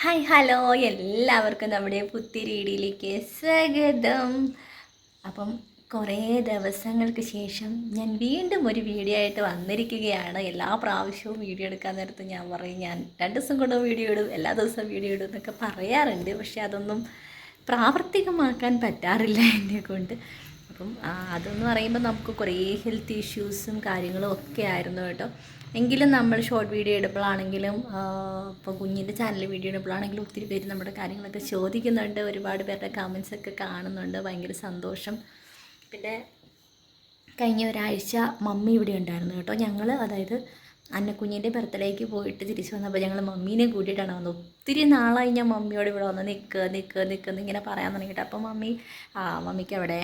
Hi hello എല്ലാവർക്കും നമ്മുടെ പുതിയ വീഡിയോയിലേക്ക് സ്വാഗതം. അപ്പം കുറേ ദിവസങ്ങൾക്ക് ശേഷം ഞാൻ വീണ്ടും ഒരു വീഡിയോ ആയിട്ട് വന്നിരിക്കുകയാണ്. എല്ലാ പ്രാവശ്യവും വീഡിയോ എടുക്കാൻ നേരത്ത് ഞാൻ പറയും ഞാൻ 2 ദിവസം കൊണ്ട് വീഡിയോ ഇടും, എല്ലാ ദിവസവും വീഡിയോ ഇടും എന്നൊക്കെ പറയാറുണ്ട്. പക്ഷെ അതൊന്നും പ്രാവർത്തികമാക്കാൻ പറ്റാറില്ല എന്നെ കൊണ്ട്. അപ്പം അതെന്ന് പറയുമ്പോൾ നമുക്ക് കുറേ ഹെൽത്ത് ഇഷ്യൂസും കാര്യങ്ങളും ഒക്കെ ആയിരുന്നു കേട്ടോ. എങ്കിലും നമ്മൾ ഷോർട്ട് വീഡിയോ ഇടുമ്പോഴാണെങ്കിലും ഇപ്പോൾ കുഞ്ഞിൻ്റെ ചാനൽ വീഡിയോ ഇടുമ്പോഴാണെങ്കിലും ഒത്തിരി പേര് നമ്മുടെ കാര്യങ്ങളൊക്കെ ചോദിക്കുന്നുണ്ട്. ഒരുപാട് പേരുടെ കമൻസൊക്കെ കാണുന്നുണ്ട്. ഭയങ്കര സന്തോഷം. പിന്നെ കഴിഞ്ഞ ഒരാഴ്ച മമ്മി ഇവിടെ ഉണ്ടായിരുന്നു കേട്ടോ. ഞങ്ങൾ അതായത് അന്നക്കുഞ്ഞിൻ്റെ ബർത്ത്ഡേക്ക് പോയിട്ട് തിരിച്ച് വന്നപ്പോൾ ഞങ്ങൾ മമ്മീനെ കൂട്ടിയിട്ടാണ് വന്നത്. ഒത്തിരി നാളായി ഞാൻ മമ്മിയോട് ഇവിടെ വന്ന് നിൽക്കുക ഇങ്ങനെ പറയാൻ തുടങ്ങിയിട്ട്. അപ്പോൾ മമ്മിക്ക് അവിടെ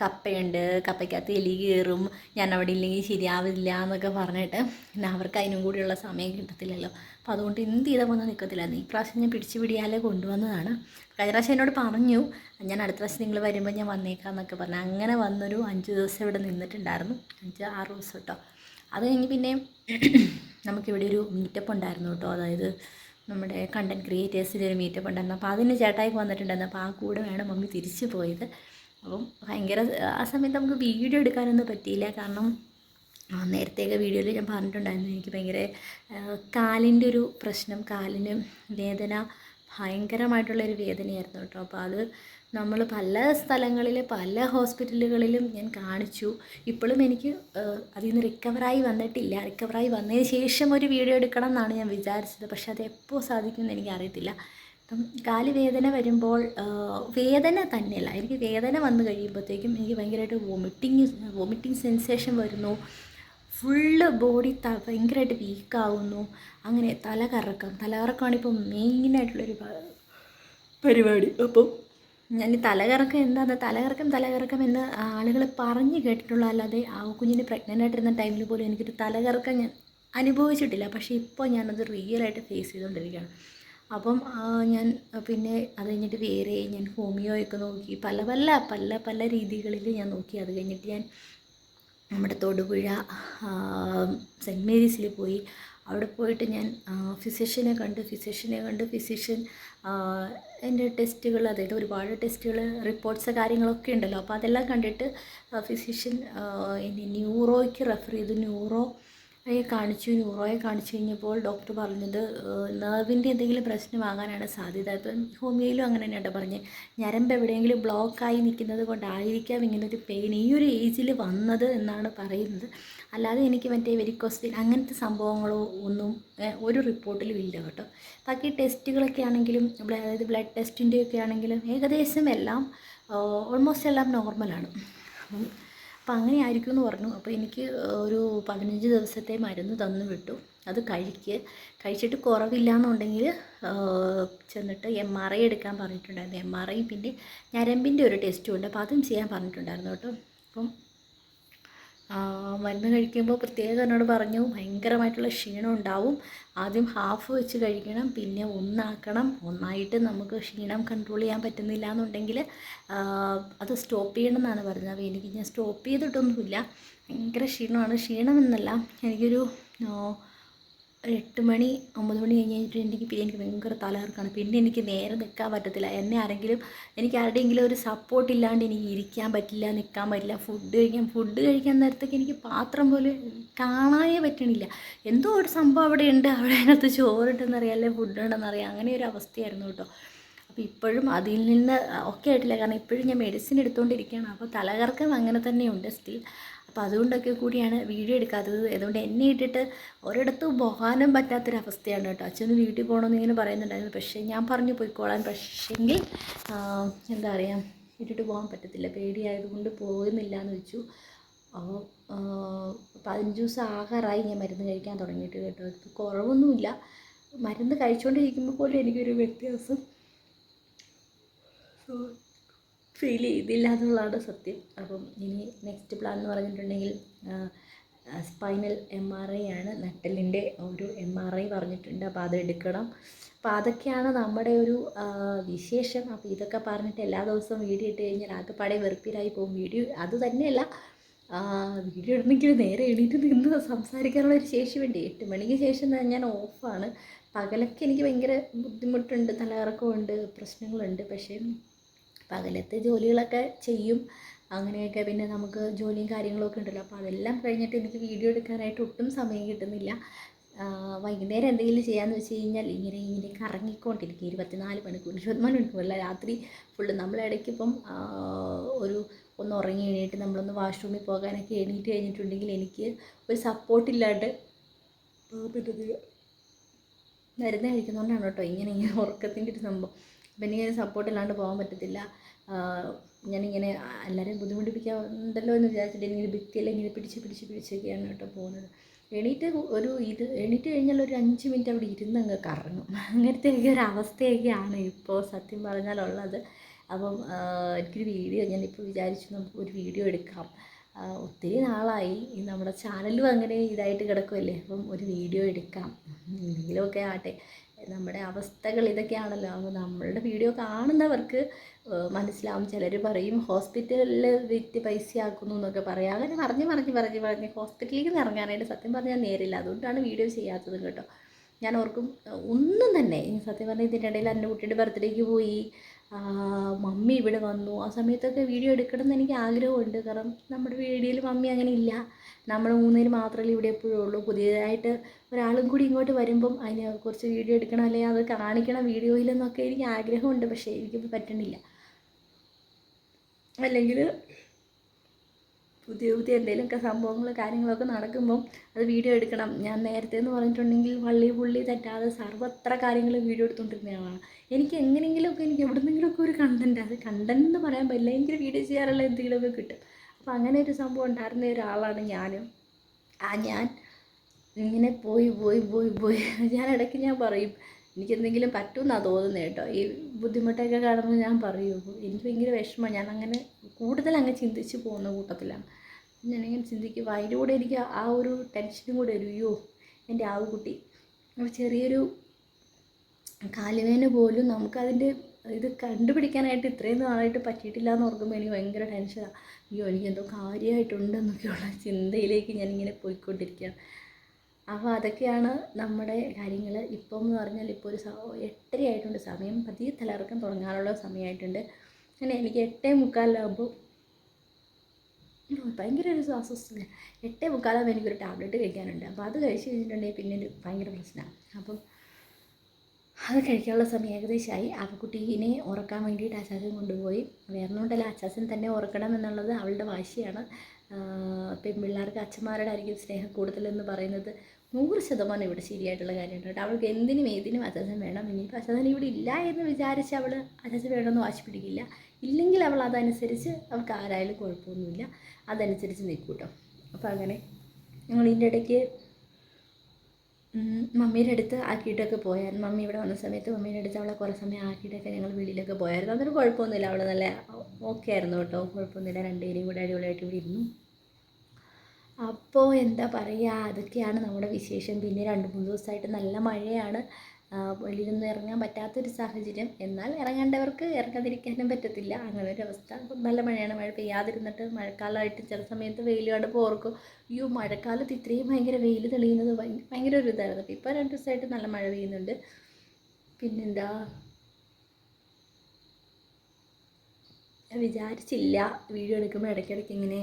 കപ്പയുണ്ട്, കപ്പയ്ക്കകത്ത് എലി കയറും, ഞാൻ അവിടെ ഇല്ലെങ്കിൽ ശരിയാവില്ല എന്നൊക്കെ പറഞ്ഞിട്ട് പിന്നെ അവർക്ക് അതിനും കൂടിയുള്ള സമയം കിട്ടത്തില്ലല്ലോ. അപ്പോൾ അതുകൊണ്ട് എന്ത് ചെയ്താൽ വന്ന് നിൽക്കത്തില്ലായിരുന്നു. ഈ പ്രാവശ്യം ഞാൻ പിടിച്ച് പിടിയാലെ കൊണ്ടുവന്നതാണ്. കഴിഞ്ഞ പ്രാവശ്യം എന്നോട് പറഞ്ഞു ഞാൻ അടുത്ത പ്രാവശ്യം നിങ്ങൾ വരുമ്പോൾ ഞാൻ വന്നേക്കാം എന്നൊക്കെ പറഞ്ഞു. അങ്ങനെ വന്നൊരു 5 ദിവസം ഇവിടെ നിന്നിട്ടുണ്ടായിരുന്നു. 5-6 ദിവസം കേട്ടോ. അത് കഴിഞ്ഞ് പിന്നെ നമുക്കിവിടെ ഒരു മീറ്റപ്പ് ഉണ്ടായിരുന്നു കേട്ടോ. അതായത് നമ്മുടെ കണ്ടൻറ് ക്രിയേറ്റേഴ്സിൻ്റെ ഒരു മീറ്റപ്പ് ഉണ്ടായിരുന്നു. അപ്പോൾ അതിന് ചേട്ടായിക്ക് വന്നിട്ടുണ്ടായിരുന്നു. അപ്പോൾ ആ കൂടെ വേണം മമ്മി തിരിച്ചു പോയത്. അപ്പം ഭയങ്കര ആ സമയത്ത് നമുക്ക് വീഡിയോ എടുക്കാനൊന്നും പറ്റിയില്ല. കാരണം നേരത്തെയൊക്കെ വീഡിയോയിൽ ഞാൻ പറഞ്ഞിട്ടുണ്ടായിരുന്നു എനിക്ക് ഭയങ്കര കാലിൻ്റെ ഒരു പ്രശ്നം, കാലിന് വേദന, ഭയങ്കരമായിട്ടുള്ളൊരു വേദനയായിരുന്നു കേട്ടോ. അപ്പോൾ അത് നമ്മൾ പല സ്ഥലങ്ങളിൽ പല ഹോസ്പിറ്റലുകളിലും ഞാൻ കാണിച്ചു. ഇപ്പോഴും എനിക്ക് അതിൽ നിന്ന് റിക്കവറായി വന്നിട്ടില്ല. റിക്കവറായി വന്നതിന് ശേഷം ഒരു വീഡിയോ എടുക്കണം എന്നാണ് ഞാൻ വിചാരിച്ചത്. പക്ഷെ അത് എപ്പോൾ സാധിക്കുമെന്ന് എനിക്കറിയത്തില്ല. അപ്പം കാല് വേദന വരുമ്പോൾ വേദന തന്നെയല്ല, എനിക്ക് വേദന വന്നു കഴിയുമ്പോഴത്തേക്കും എനിക്ക് ഭയങ്കരമായിട്ട് വോമിറ്റിംഗ് സെൻസേഷൻ വരുന്നു. ഫുള്ള് ബോഡി ഭയങ്കരമായിട്ട് വീക്കാവുന്നു. അങ്ങനെ തലകറക്കമാണ് ഇപ്പോൾ മെയിനായിട്ടുള്ളൊരു പരിപാടി. അപ്പം ഞാൻ ഈ തലകറക്കം എന്ന് ആളുകൾ പറഞ്ഞു കേട്ടിട്ടുള്ള, അല്ലാതെ ആ കുഞ്ഞിന് പ്രഗ്നൻ്റ് ആയിട്ടിരുന്ന ടൈമിൽ പോലും എനിക്കൊരു തലകറക്കം ഞാൻ അനുഭവിച്ചിട്ടില്ല. പക്ഷേ ഇപ്പോൾ ഞാനത് റിയലായിട്ട് ഫേസ് ചെയ്തുകൊണ്ടിരിക്കുകയാണ്. അപ്പം ഞാൻ പിന്നെ അത് കഴിഞ്ഞിട്ട് വേറെ ഞാൻ ഹോമിയോയൊക്കെ നോക്കി, പല രീതികളിൽ ഞാൻ നോക്കി. അത് കഴിഞ്ഞിട്ട് ഞാൻ നമ്മുടെ തൊടുപുഴ സെൻറ്റ് മേരീസിൽ പോയി. അവിടെ പോയിട്ട് ഞാൻ ഫിസിഷ്യനെ കണ്ട് ഫിസിഷ്യൻ എൻ്റെ ടെസ്റ്റുകൾ, അതായത് ഒരുപാട് ടെസ്റ്റുകൾ, റിപ്പോർട്ട്സ് കാര്യങ്ങളൊക്കെ ഉണ്ടല്ലോ. അപ്പോൾ അതെല്ലാം കണ്ടിട്ട് ഫിസിഷ്യൻ എന്നെ ന്യൂറോയ്ക്ക് റെഫർ ചെയ്തു. ന്യൂറോയെ കാണിച്ചു കഴിഞ്ഞപ്പോൾ ഡോക്ടർ പറഞ്ഞത് നെർവിൻ്റെ എന്തെങ്കിലും പ്രശ്നമാകാനാണ് സാധ്യത. ഇപ്പം ഹോമിയോയിലും അങ്ങനെ തന്നെയാണ് പറഞ്ഞത്. ഞരമ്പ് എവിടെയെങ്കിലും ബ്ലോക്കായി നിൽക്കുന്നത് കൊണ്ടായിരിക്കാം ഇങ്ങനൊരു പെയിൻ ഈ ഒരു ഏജിൽ വന്നത് എന്നാണ് പറയുന്നത്. അല്ലാതെ എനിക്ക് മറ്റേ വെരിക്കോസ് വെയിൻ അങ്ങനത്തെ സംഭവങ്ങളോ ഒന്നും ഒരു റിപ്പോർട്ടിലും ഇല്ല കേട്ടോ. ബാക്കി ടെസ്റ്റുകളൊക്കെ ആണെങ്കിലും അതായത് ബ്ലഡ് ടെസ്റ്റിൻ്റെയൊക്കെ ആണെങ്കിലും ഏകദേശം എല്ലാം ഓൾമോസ്റ്റ് എല്ലാം നോർമലാണ്. അപ്പം അങ്ങനെ ആയിരിക്കും എന്ന് പറഞ്ഞു. അപ്പോൾ എനിക്ക് ഒരു 15 ദിവസത്തെ മരുന്ന് തന്നു വിട്ടു. അത് കഴിച്ചിട്ട് കുറവില്ല എന്നുണ്ടെങ്കിൽ ചെന്നിട്ട് MRI എടുക്കാൻ പറഞ്ഞിട്ടുണ്ടായിരുന്നു. MRI പിന്നെ ഞരമ്പിൻ്റെ ഒരു ടെസ്റ്റും ഉണ്ട്. അപ്പോൾ അതും ചെയ്യാൻ പറഞ്ഞിട്ടുണ്ടായിരുന്നു കേട്ടോ. അപ്പം മരുന്ന് കഴിക്കുമ്പോൾ പ്രത്യേകം എന്നോട് പറഞ്ഞു ഭയങ്കരമായിട്ടുള്ള ക്ഷീണം ഉണ്ടാവും. ആദ്യം ഹാഫ് വെച്ച് കഴിക്കണം, പിന്നെ ഒന്നായിട്ട് നമുക്ക് ക്ഷീണം കൺട്രോൾ ചെയ്യാൻ പറ്റുന്നില്ല എന്നുണ്ടെങ്കിൽ അത് സ്റ്റോപ്പ് ചെയ്യണം എന്നാണ് പറഞ്ഞത്. അപ്പോൾ ഞാൻ സ്റ്റോപ്പ് ചെയ്തിട്ടൊന്നുമില്ല. ഭയങ്കര ക്ഷീണമെന്നല്ല, എനിക്കൊരു 8 മണി 9 മണി കഴിഞ്ഞിട്ട് എനിക്ക് ഭയങ്കര തലകറക്കമാണ്. പിന്നെ എനിക്ക് നേരെ നിൽക്കാൻ പറ്റത്തില്ല. എനിക്ക് ആരുടെയെങ്കിലും ഒരു സപ്പോർട്ട് ഇല്ലാണ്ട് എനിക്ക് ഇരിക്കാൻ പറ്റില്ല, നിൽക്കാൻ പറ്റില്ല. ഫുഡ് കഴിക്കാൻ നേരത്തേക്ക് എനിക്ക് പാത്രം പോലും കാണാനേ പറ്റണില്ല. എന്തോ ഒരു സംഭവം അവിടെ ഉണ്ട്, അതിനകത്ത് ചോറുണ്ടെന്നറിയാം, അല്ലെങ്കിൽ ഫുഡ് ഉണ്ടെന്നറിയാം. അങ്ങനെ ഒരു അവസ്ഥയായിരുന്നു കേട്ടോ. അപ്പോൾ ഇപ്പോഴും അതിൽ നിന്ന് ഒക്കെ ആയിട്ടില്ല. കാരണം ഇപ്പോഴും ഞാൻ മെഡിസിൻ എടുത്തുകൊണ്ടിരിക്കുകയാണ്. അപ്പോൾ തലകറക്കം അങ്ങനെ തന്നെയുണ്ട് സ്റ്റിൽ. അപ്പോൾ അതുകൊണ്ടൊക്കെ കൂടിയാണ് വീഡിയോ എടുക്കാത്തത്. അതുകൊണ്ട് എന്നെ ഇട്ടിട്ട് ഒരിടത്തും പോകാനും പറ്റാത്തൊരവസ്ഥയാണ് കേട്ടോ. അച്ഛന് വീട്ടിൽ പോകണമെന്ന് ഇങ്ങനെ പറയുന്നുണ്ടായിരുന്നു. പക്ഷേ ഞാൻ പറഞ്ഞു പോയിക്കോളാൻ. പക്ഷേങ്കിൽ എന്താ പറയുക, ഇട്ടിട്ട് പോകാൻ പറ്റത്തില്ല, പേടിയായതുകൊണ്ട് പോകുന്നില്ല എന്ന് വെച്ചു. അപ്പോൾ 15 ദിവസം ആകാറായി ഞാൻ മരുന്ന് കഴിക്കാൻ തുടങ്ങിയിട്ട് കേട്ടോ. ഇപ്പോൾ കുറവൊന്നുമില്ല. മരുന്ന് കഴിച്ചുകൊണ്ടിരിക്കുമ്പോൾ പോലും എനിക്കൊരു വ്യത്യാസം ഫീൽ ചെയ്തില്ല എന്നുള്ളതാണ് സത്യം. അപ്പം ഇനി നെക്സ്റ്റ് പ്ലാൻ എന്ന് പറഞ്ഞിട്ടുണ്ടെങ്കിൽ സ്പൈനൽ MRI ആണ്. നട്ടലിൻ്റെ ഒരു MRI പറഞ്ഞിട്ടുണ്ട്. അപ്പോൾ അതെടുക്കണം. അപ്പോൾ അതൊക്കെയാണ് നമ്മുടെ ഒരു വിശേഷം. അപ്പോൾ ഇതൊക്കെ പറഞ്ഞിട്ട് എല്ലാ ദിവസവും വീഡിയോ ഇട്ട് കഴിഞ്ഞാൽ ആകെപ്പാടെ വെറുപ്പിലായി പോകും. വീഡിയോ അത് തന്നെയല്ല, വീഡിയോ ഇടണമെങ്കിൽ നേരെ എണീറ്റ് നിന്ന് സംസാരിക്കാനുള്ളൊരു ശേഷി വേണ്ടി. 8 മണിക്ക് ശേഷം ഞാൻ ഓഫാണ്. പകലൊക്കെ എനിക്ക് ഭയങ്കര ബുദ്ധിമുട്ടുണ്ട്, തലകറക്കമുണ്ട്, പ്രശ്നങ്ങളുണ്ട്. പക്ഷേ പകലത്തെ ജോലികളൊക്കെ ചെയ്യും അങ്ങനെയൊക്കെ. പിന്നെ നമുക്ക് ജോലിയും കാര്യങ്ങളൊക്കെ ഉണ്ടല്ലോ, അപ്പോൾ അതെല്ലാം കഴിഞ്ഞിട്ട് എനിക്ക് വീഡിയോ എടുക്കാനായിട്ട് ഒട്ടും സമയം കിട്ടുന്നില്ല. വൈകുന്നേരം എന്തെങ്കിലും ചെയ്യാമെന്ന് വെച്ച് കഴിഞ്ഞാൽ ഇങ്ങനെ കറങ്ങിക്കൊണ്ടിരിക്കും 24 മണിക്കൂർ. 24 മണിക്കൂറല്ല, രാത്രി ഫുള്ള്. നമ്മളിടയ്ക്കിപ്പം ഒന്ന് ഉറങ്ങി എണീറ്റ് നമ്മളൊന്ന് വാഷ്റൂമിൽ പോകാനൊക്കെ എണീറ്റ് കഴിഞ്ഞിട്ടുണ്ടെങ്കിൽ എനിക്ക് ഒരു സപ്പോർട്ടില്ലാണ്ട് പറ്റുന്നില്ല. മരുന്ന് കഴിക്കുന്നതുകൊണ്ടാണ് കേട്ടോ ഇങ്ങനെ ഉറക്കത്തിൻ്റെ ഒരു സംഭവം. അപ്പം എനിക്കതിന് സപ്പോർട്ടില്ലാണ്ട് പോകാൻ പറ്റത്തില്ല. ഞാനിങ്ങനെ എല്ലാവരെയും ബുദ്ധിമുട്ടിപ്പിക്കാറുണ്ടല്ലോ എന്ന് വിചാരിച്ചിട്ട് ഇങ്ങനെ ഭിത്തിയെല്ലാം ഇങ്ങനെ പിടിച്ചൊക്കെയാണ് കേട്ടോ പോകുന്നത്. എണീറ്റ് കഴിഞ്ഞാൽ ഒരു 5 മിനിറ്റ് അവിടെ ഇരുന്നങ്ങ് കറങ്ങും. അങ്ങനത്തെ ഒരു അവസ്ഥയൊക്കെയാണ് ഇപ്പോൾ സത്യം പറഞ്ഞാലുള്ളത്. അപ്പം എനിക്കൊരു വീഡിയോ, ഞാനിപ്പോൾ വിചാരിച്ചു നമുക്കൊരു വീഡിയോ എടുക്കാം. ഒത്തിരി നാളായി നമ്മുടെ ചാനലും അങ്ങനെ ഇതായിട്ട് കിടക്കുമല്ലേ, അപ്പം ഒരു വീഡിയോ എടുക്കാം, എന്തെങ്കിലുമൊക്കെ ആട്ടെ. നമ്മുടെ അവസ്ഥകൾ ഇതൊക്കെയാണല്ലോ. അപ്പോൾ നമ്മളുടെ വീഡിയോ കാണുന്നവർക്ക് മനസ്സിലാവും. ചിലർ പറയും ഹോസ്പിറ്റലിൽ വിറ്റ് പൈസയാക്കുന്നു എന്നൊക്കെ പറയാം. അങ്ങനെ പറഞ്ഞ് ഹോസ്പിറ്റലിലേക്ക് ഇറങ്ങാനായിട്ട് സത്യം പറഞ്ഞാൽ നേരില്ല. അതുകൊണ്ടാണ് വീഡിയോ ചെയ്യാത്തതും കേട്ടോ. ഞാൻ ഓർക്കും ഒന്നും തന്നെ സത്യം പറഞ്ഞാൽ ഇതിൻ്റെ ഇടയിൽ എൻ്റെ കുട്ടിയുടെ ബർത്ത്ഡേക്ക് പോയി, മമ്മി ഇവിടെ വന്നു. ആ സമയത്തൊക്കെ വീഡിയോ എടുക്കണം എന്ന് എനിക്ക് ആഗ്രഹമുണ്ട്. കാരണം നമ്മുടെ വീഡിയോയിൽ മമ്മി അങ്ങനെ ഇല്ല, നമ്മൾ 3 പേര് മാത്രമല്ലേ ഇവിടെ എപ്പോഴും ഉള്ളൂ. പുതിയതായിട്ട് ഒരാളും കൂടി ഇങ്ങോട്ട് വരുമ്പം അതിനെ കുറച്ച് വീഡിയോ എടുക്കണം, അല്ലെങ്കിൽ അത് കാണിക്കണം വീഡിയോയിലെന്നൊക്കെ എനിക്ക് ആഗ്രഹമുണ്ട്. പക്ഷേ എനിക്കിപ്പോൾ പറ്റണില്ല. അല്ലെങ്കിൽ പുതിയ എന്തെങ്കിലുമൊക്കെ സംഭവങ്ങൾ കാര്യങ്ങളൊക്കെ നടക്കുമ്പം അത് വീഡിയോ എടുക്കണം. ഞാൻ നേരത്തെ എന്ന് പറഞ്ഞിട്ടുണ്ടെങ്കിൽ പുള്ളി തെറ്റാതെ സർവ്വത്ര കാര്യങ്ങൾ വീഡിയോ എടുത്തുകൊണ്ടിരുന്നതാണ്. എനിക്ക് എങ്ങനെയെങ്കിലുമൊക്കെ എനിക്ക് എവിടെന്നെങ്കിലുമൊക്കെ ഒരു കണ്ടൻറ്റ്, അത് കണ്ടൻറ്റ് എന്ന് പറയാൻ പറ്റില്ല, എനിക്കൊരു വീഡിയോ ചെയ്യാറുള്ള എന്തെങ്കിലുമൊക്കെ കിട്ടും. അപ്പോൾ അങ്ങനെ ഒരു സംഭവം ഉണ്ടായിരുന്ന ഒരാളാണ് ഞാനും. ഞാൻ ഇങ്ങനെ പോയി ഞാൻ ഇടയ്ക്ക് ഞാൻ പറയും എനിക്കെന്തെങ്കിലും പറ്റുമെന്നാണ് തോന്നുന്നത് കേട്ടോ. ഈ ബുദ്ധിമുട്ടൊക്കെ കാണുമ്പോൾ ഞാൻ പറയും എനിക്ക് ഭയങ്കര വിഷമമാണ്. ഞാൻ അങ്ങനെ കൂടുതൽ അങ്ങ് ചിന്തിച്ച് പോകുന്ന കൂട്ടത്തിലാണ്. ഞാനിങ്ങനെ ചിന്തിക്കും, അതിൻ്റെ കൂടെ എനിക്ക് ആ ഒരു ടെൻഷനും കൂടെ വരും. അയ്യോ എൻ്റെ കുട്ടി ചെറിയൊരു കാലുവേദന പോലും നമുക്കതിൻ്റെ ഇത് കണ്ടുപിടിക്കാനായിട്ട് ഇത്രയും നാളായിട്ട് പറ്റിയിട്ടില്ല എന്ന് ഓർക്കുമ്പോൾ എനിക്ക് ഭയങ്കര ടെൻഷനാണ്. അയ്യോ എനിക്കെന്തോ കാര്യമായിട്ടുണ്ടെന്നൊക്കെയുള്ള ചിന്തയിലേക്ക് ഞാനിങ്ങനെ പോയിക്കൊണ്ടിരിക്കുകയാണ്. അപ്പോൾ അതൊക്കെയാണ് നമ്മുടെ കാര്യങ്ങൾ. ഇപ്പം എന്ന് പറഞ്ഞാൽ ഇപ്പോൾ ഒരു 8:30 ആയിട്ടുണ്ട്, സമയം പതിയെ തലകറക്കം തുടങ്ങാനുള്ള സമയമായിട്ടുണ്ട്. അങ്ങനെ എനിക്ക് 8:45 ഭയങ്കര ഒരു അസ്വസ്ഥത. 8:45 എനിക്കൊരു ടാബ്ലറ്റ് കഴിക്കാനുണ്ട്. അപ്പോൾ അത് കഴിച്ച് കഴിഞ്ഞിട്ടുണ്ടെങ്കിൽ പിന്നെ ഒരു ഭയങ്കര പ്രശ്നമാണ്. അപ്പം അത് കഴിക്കാനുള്ള സമയം ഏകദേശമായി. കുട്ടീനെ ഉറക്കാൻ വേണ്ടിയിട്ട് അച്ചാച്ചൻ കൊണ്ടുപോയി. വേറൊന്നുകൊണ്ടല്ല, അച്ചാച്ചൻ തന്നെ ഉറക്കണം എന്നുള്ളത് അവളുടെ വാശിയാണ്. പെൺപിള്ളേർക്ക് അച്ഛന്മാരുടെ ആയിരിക്കും സ്നേഹം കൂടുതലെന്ന് പറയുന്നത് 100% ഇവിടെ ശരിയായിട്ടുള്ള കാര്യമാണ് കേട്ടോ. അവൾക്ക് ഏതിനും അച്ചാച്ചൻ വേണം. ഇനിയിപ്പോൾ അച്ചാച്ചൻ ഇവിടെ ഇല്ല എന്ന് വിചാരിച്ച് അവൾ അച്ചാച്ചൻ വേണമെന്ന് വാശി പിടിക്കില്ല. ഇല്ലെങ്കിൽ അവൾ അതനുസരിച്ച് അവൾക്ക് ആരായാലും കുഴപ്പമൊന്നുമില്ല, അതനുസരിച്ച് നിൽക്കും കേട്ടോ. അപ്പോൾ അങ്ങനെ ഞങ്ങളിതിൻ്റെ ഇടയ്ക്ക് മമ്മീൻ്റെ അടുത്ത് ആക്കിയിട്ടൊക്കെ പോയായിരുന്നു. മമ്മി ഇവിടെ വന്ന സമയത്ത് മമ്മീൻ്റെ അടുത്ത് അവളെ കുറേ സമയം ആക്കിയിട്ടൊക്കെ ഞങ്ങൾ വെളിയിലൊക്കെ പോയായിരുന്നു. അതൊരു കുഴപ്പമൊന്നുമില്ല, അവൾ നല്ല ഓക്കെ ആയിരുന്നു കേട്ടോ, കുഴപ്പമൊന്നുമില്ല. 2 പേരും കൂടെ അടിപൊളിയായിട്ട് ഇവിടെ ഇരുന്നു. അപ്പോൾ എന്താ പറയുക, അതൊക്കെയാണ് നമ്മുടെ വിശേഷം. പിന്നെ 2-3 ദിവസമായിട്ട് നല്ല മഴയാണ്, വെളിയിലൊന്നും ഇറങ്ങാൻ പറ്റാത്തൊരു സാഹചര്യം. എന്നാൽ ഇറങ്ങേണ്ടവർക്ക് ഇറങ്ങാതിരിക്കാനും പറ്റത്തില്ല, അങ്ങനെ ഒരു അവസ്ഥ. നല്ല മഴയാണ്, മഴ പെയ്യാതിരുന്നിട്ട് മഴക്കാലമായിട്ട് ചില സമയത്ത് വെയിൽ കണ്ടപ്പോൾ ഓർക്കും അയ്യോ മഴക്കാലത്ത് ഇത്രയും ഭയങ്കര വെയിൽ തെളിയുന്നത് ഭയങ്കര ഒരു ഇതായിരുന്നു. ഇപ്പോൾ 2 ദിവസമായിട്ട് നല്ല മഴ പെയ്യുന്നുണ്ട്. പിന്നെന്താ, വിചാരിച്ചില്ല വീഡിയോ എടുക്കുമ്പോൾ ഇടയ്ക്കിടയ്ക്ക് ഇങ്ങനെ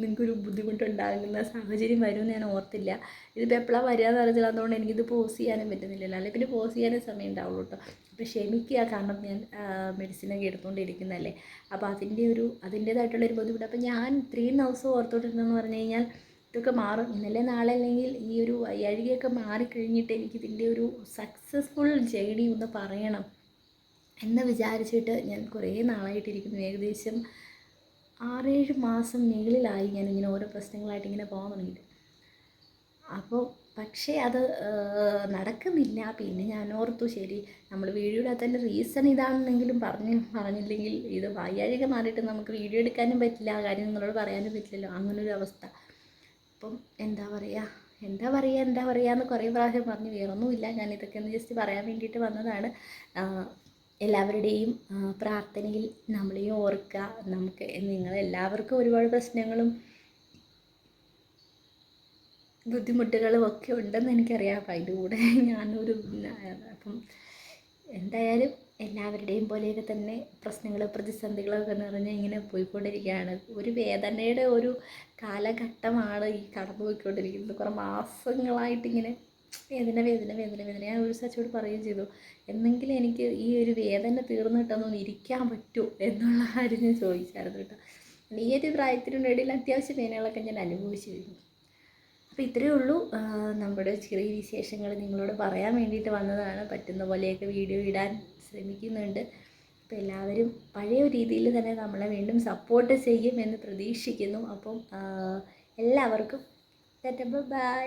നിങ്ങൾക്കൊരു ബുദ്ധിമുട്ടുണ്ടാകുന്ന സാഹചര്യം വരുമെന്ന് ഞാൻ ഓർത്തില്ല. ഇതിപ്പോൾ എപ്പോഴാണ് വരിക എന്ന് അറിയില്ല, അതുകൊണ്ട് എനിക്കിത് പോസ് ചെയ്യാനും പറ്റുന്നില്ലല്ലോ, അല്ലെങ്കിൽ പിന്നെ പോസ് ചെയ്യാനും സമയം ഉണ്ടാവുള്ളൂ കേട്ടോ. അപ്പോൾ ക്ഷമിക്കുക, കാരണം ഞാൻ മെഡിസിനൊക്കെ എടുത്തുകൊണ്ടിരിക്കുന്നതല്ലേ. അപ്പോൾ അതിൻ്റേതായിട്ടുള്ളൊരു ബുദ്ധിമുട്ട്. അപ്പോൾ ഞാൻ 3 ദിവസം ഓർത്തോണ്ടിരുന്നതെന്ന് പറഞ്ഞു കഴിഞ്ഞാൽ ഇതൊക്കെ മാറും, ഇന്നലെ നാളെ അല്ലെങ്കിൽ ഈ ഒരു വയ്യാഴികയൊക്കെ മാറിക്കഴിഞ്ഞിട്ട് എനിക്കിതിൻ്റെ ഒരു സക്സസ്ഫുൾ ജേർണി ഒന്ന് പറയണം എന്ന് വിചാരിച്ചിട്ട് ഞാൻ കുറേ നാളായിട്ടിരിക്കുന്നു. ഏകദേശം 6-7 മാസം മുകളിലായി ഞാനിങ്ങനെ ഓരോ പ്രശ്നങ്ങളായിട്ട് ഇങ്ങനെ പോകാൻ തുടങ്ങിയിട്ട്. അപ്പോൾ പക്ഷേ അത് നടക്കുന്നില്ല. പിന്നെ ഞാൻ ഓർത്തു ശരി, നമ്മൾ വീഡിയോ ഇടാത്തതിൻ്റെ റീസൺ ഇതാണെന്നെങ്കിലും പറഞ്ഞില്ലെങ്കിൽ ഇത് വയ്യാഴിക മാറിയിട്ട് നമുക്ക് വീഡിയോ എടുക്കാനും പറ്റില്ല, കാര്യം നിങ്ങളോട് പറയാനും പറ്റില്ലല്ലോ, അങ്ങനൊരു അവസ്ഥ. അപ്പം എന്താ പറയുക എന്ന് കുറേ പ്രാവശ്യം പറഞ്ഞു. വേറൊന്നുമില്ല, ഞാനിതൊക്കെ ഒന്ന് ജസ്റ്റ് പറയാൻ വേണ്ടിയിട്ട് വന്നതാണ്. എല്ലാവരുടെയും പ്രാർത്ഥനയിൽ നമ്മളെയും ഓർക്കുക. നിങ്ങളെല്ലാവർക്കും ഒരുപാട് പ്രശ്നങ്ങളും ബുദ്ധിമുട്ടുകളും ഒക്കെ ഉണ്ടെന്ന് എനിക്കറിയാം. അപ്പം അതിൻ്റെ കൂടെ ഞാനൊരു അപ്പം എന്തായാലും എല്ലാവരുടെയും പോലെയൊക്കെ തന്നെ പ്രശ്നങ്ങൾ പ്രതിസന്ധികളൊക്കെ നിറഞ്ഞ് ഇങ്ങനെ പോയിക്കൊണ്ടിരിക്കുകയാണ്. ഒരു വേദനയുടെ ഒരു കാലഘട്ടമാണ് ഈ കടന്നു പോയിക്കൊണ്ടിരിക്കുന്നത്. കുറേ മാസങ്ങളായിട്ടിങ്ങനെ വേദന വേദന വേദന വേദന. ഞാൻ ഒരു സച്ചോട് പറയുകയും ചെയ്തു, എന്നെങ്കിലും എനിക്ക് ഈ ഒരു വേദന തീർന്നിട്ടൊന്നും ഇരിക്കാൻ പറ്റുമോ എന്നുള്ള കാര്യം ഞാൻ ചോദിച്ചായിരുന്നു കേട്ടോ. ഈ ഒരു പ്രായത്തിനിടയിൽ അത്യാവശ്യം വേദനകളൊക്കെ ഞാൻ അനുഭവിച്ചു കഴിഞ്ഞു. അപ്പോൾ ഇത്രയേ ഉള്ളൂ നമ്മുടെ ചെറിയ വിശേഷങ്ങൾ നിങ്ങളോട് പറയാൻ വേണ്ടിയിട്ട് വന്നതാണ്. പറ്റുന്ന പോലെയൊക്കെ വീഡിയോ ഇടാൻ ശ്രമിക്കുന്നുണ്ട്. അപ്പോൾ എല്ലാവരും പഴയ രീതിയിൽ തന്നെ നമ്മളെ വീണ്ടും സപ്പോർട്ട് ചെയ്യും എന്ന് പ്രതീക്ഷിക്കുന്നു. അപ്പം എല്ലാവർക്കും ബൈ.